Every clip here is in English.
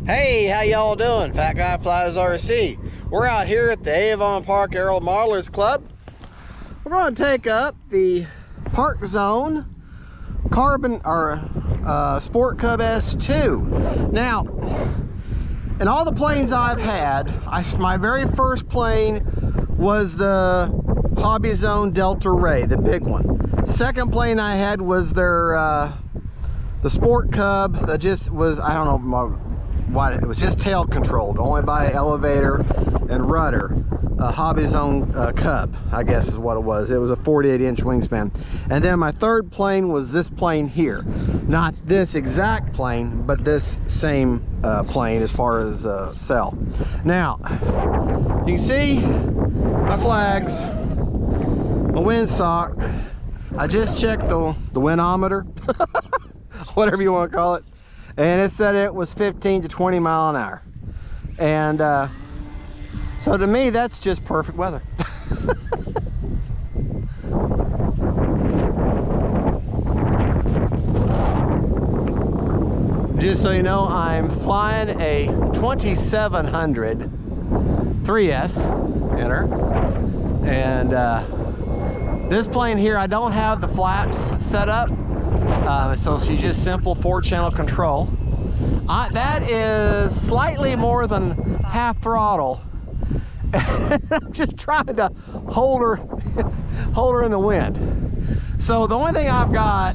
Hey, how y'all doing? Fat Guy Flies RC. We're out here at the Avon Park Aerial Modelers Club. We're going to take up the Parkzone Sport Cub S2. Now, in all the planes I've had, my very first plane was the Hobby Zone Delta Ray, the big one. Second plane I had was their the Sport Cub that just was, I don't know what, it was just tail controlled, only by elevator and rudder. A Hobby Zone Cub, I guess is what it was. It was a 48-inch wingspan. And then my third plane was this plane here. Not this exact plane, but this same plane as far as cell. Now, you can see my flags, my windsock. I just checked the winometer, whatever you want to call it, and it said it was 15 to 20 mile an hour. And so to me, that's just perfect weather. Just so you know, I'm flying a 2700 3S enter, and this plane here, I don't have the flaps set up, so she's just simple 4-channel control. That is slightly more than half throttle. I'm just trying to hold her in the wind. So the only thing I've got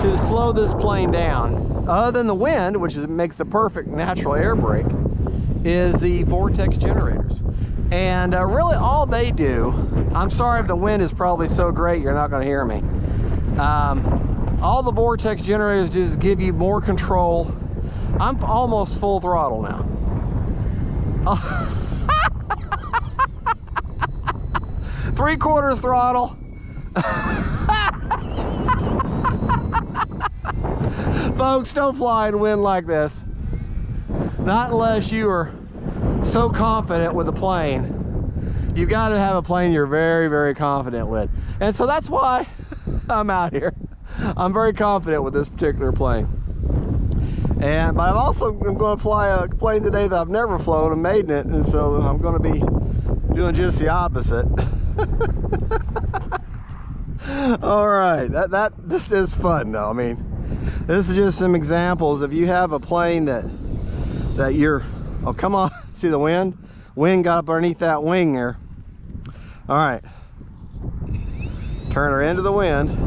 to slow this plane down, other than the wind, which makes the perfect natural air brake, is the vortex generators. And really all they do, I'm sorry if the wind is probably so great you're not going to hear me. All the vortex generators do is give you more control. I'm almost full throttle now. 3/4 throttle. Folks, don't fly in wind like this. Not unless you are so confident with the plane. You've got to have a plane you're very, very confident with. And so that's why I'm out here. I'm very confident with this particular plane. But I'm also going to fly a plane today that I've never flown and made in it, and so I'm going to be doing just the opposite. All right, this is fun though. I mean, this is just some examples. If you have a plane that you're, oh come on, see the wind got up underneath that wing there. All right, turn her into the wind.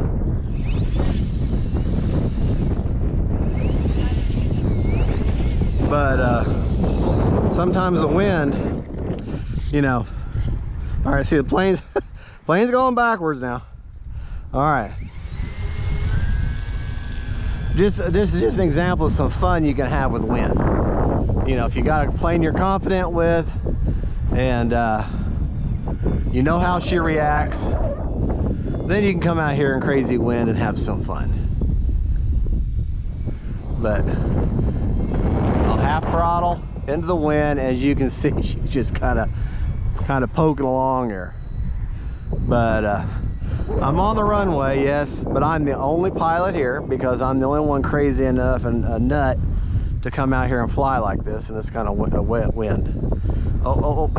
But sometimes the wind, you know. All right, see the plane's going backwards now. All right, this is just an example of some fun you can have with wind. You know, if you got a plane you're confident with, and you know how she reacts, then you can come out here in crazy wind and have some fun. But I'll half throttle into the wind, as you can see, she's just kind of poking along here. But I'm on the runway, yes, but I'm the only pilot here because I'm the only one crazy enough and a nut to come out here and fly like this in this kind of wet wind. Oh.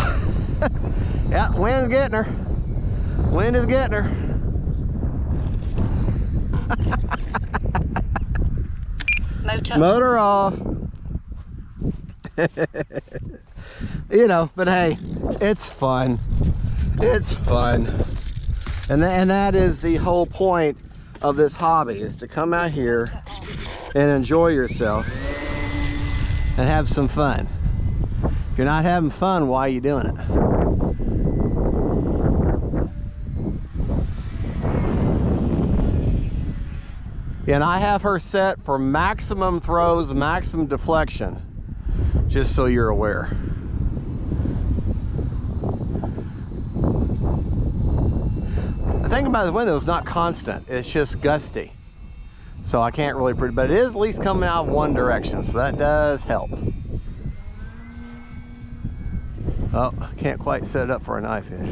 Yeah, wind's getting her. Wind is getting her. Motor off. You know, but hey, it's fun. It's fun. And that is the whole point of this hobby, is to come out here and enjoy yourself and have some fun. If you're not having fun, why are you doing it? And I have her set for maximum throws, maximum deflection, just so you're aware. The thing about the window is not constant, it's just gusty. So I can't really, but it is at least coming out of one direction, so that does help. Oh, I can't quite set it up for a knife edge.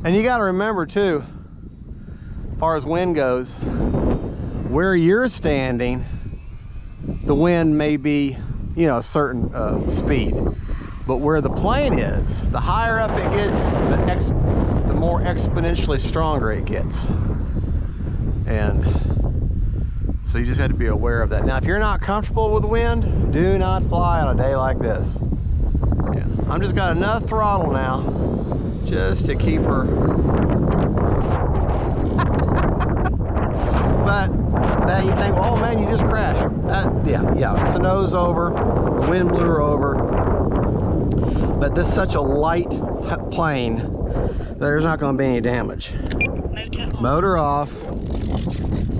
And you got to remember too, as far as wind goes, where you're standing, the wind may be, you know, a certain speed, but where the plane is, the higher up it gets, the more exponentially stronger it gets. And so you just have to be aware of that. Now, if you're not comfortable with wind, do not fly on a day like this. Yeah. I'm just got enough throttle now just to keep her. But that you think, oh man, you just crashed. Yeah, it's a nose over, the wind blew her over. But this is such a light plane, there's not going to be any damage. Motor off.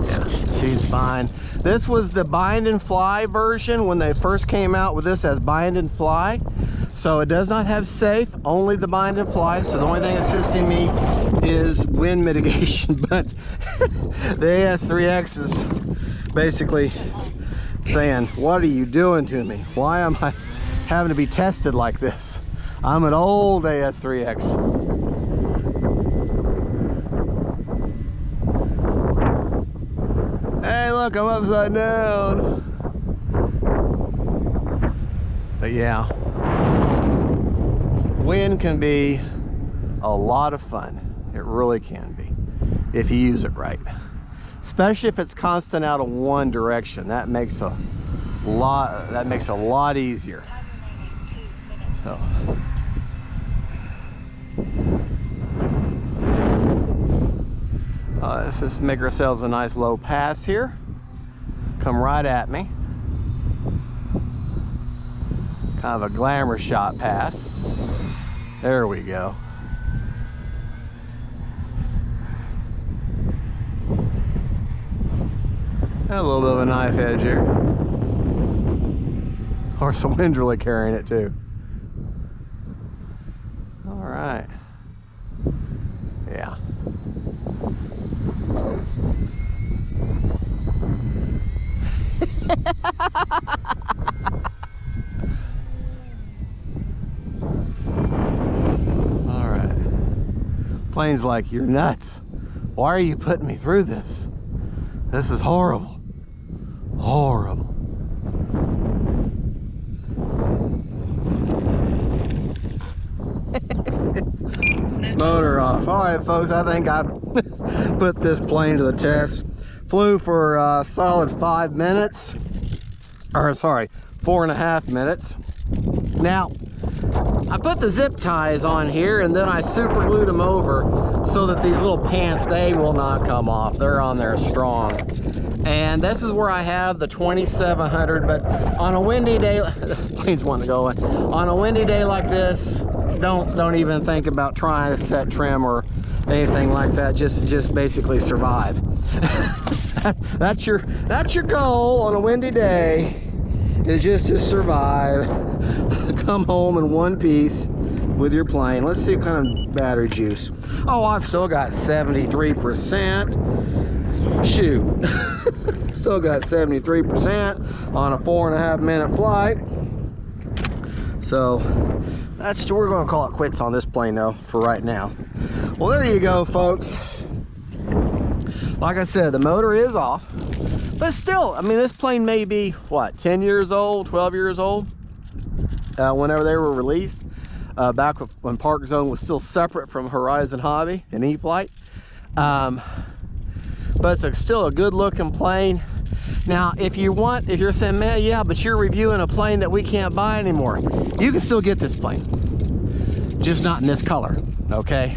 Yeah, she's fine. This was the bind and fly version when they first came out with this as bind and fly. So it does not have safe, only the bind and fly. So the only thing assisting me is wind mitigation. But the AS3X is basically saying, what are you doing to me? Why am I having to be tested like this? I'm an old AS3X. Hey, look, I'm upside down. But yeah, wind can be a lot of fun. It really can be, if you use it right. Especially if it's constant out of one direction. That makes a lot easier. So let's just make ourselves a nice low pass here. Come right at me. Kind of a glamour shot pass. There we go. A little bit of a knife edge here. Or some wind really carrying it too. All right. Yeah. All right. Plane's like, you're nuts. Why are you putting me through this? This is horrible. Horrible. Motor off. All right, folks, I think I put this plane to the test. Flew for a solid 5 minutes, or sorry, 4.5 minutes. Now, I put the zip ties on here and then I super glued them over so that these little pants, they will not come off. They're on there strong. And this is where I have the 2700, but on a windy day, the plane's wanting to go away. On a windy day like this, don't even think about trying to set trim or anything like that. Just basically survive. that's your goal on a windy day, is just to survive. Come home in one piece with your plane. Let's see what kind of battery juice. Oh, I've still got 73%. Shoot. Still got 73% on a 4.5 minute flight. So we're gonna call it quits on this plane though for right now. Well, there you go, folks. Like I said, the motor is off, but still, I mean, this plane may be what, 10 years old, 12 years old, whenever they were released, back when Parkzone was still separate from Horizon Hobby and E-Flight. But it's still a good looking plane. Now, if you're saying, man, yeah, but you're reviewing a plane that we can't buy anymore, you can still get this plane, just not in this color, okay?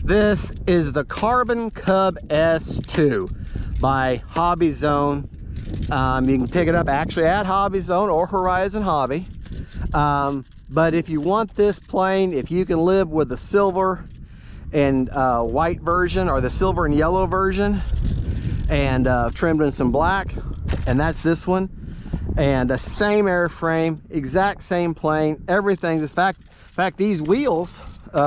This is the Carbon Cub S2 by Hobby Zone. You can pick it up actually at Hobby Zone or Horizon Hobby. But if you want this plane, if you can live with the silver and white version, or the silver and yellow version, and trimmed in some black, and that's this one, and the same airframe, exact same plane, everything. In fact, these wheels,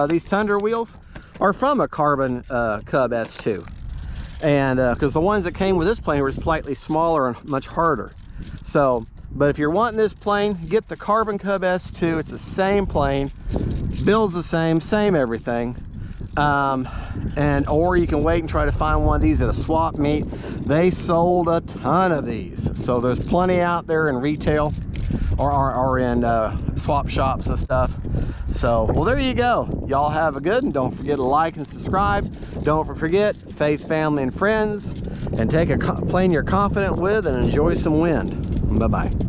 these Tundra wheels, are from a Carbon Cub S2, and because the ones that came with this plane were slightly smaller and much harder. So, but if you're wanting this plane, get the Carbon Cub S2. It's the same plane, builds the same everything. or you can wait and try to find one of these at a swap meet. They sold a ton of these, so there's plenty out there in retail or in swap shops and stuff. So, well, there you go. Y'all have a good one. Don't forget to like and subscribe. Don't forget faith, family, and friends, and take a plane you're confident with and enjoy some wind. Bye-bye.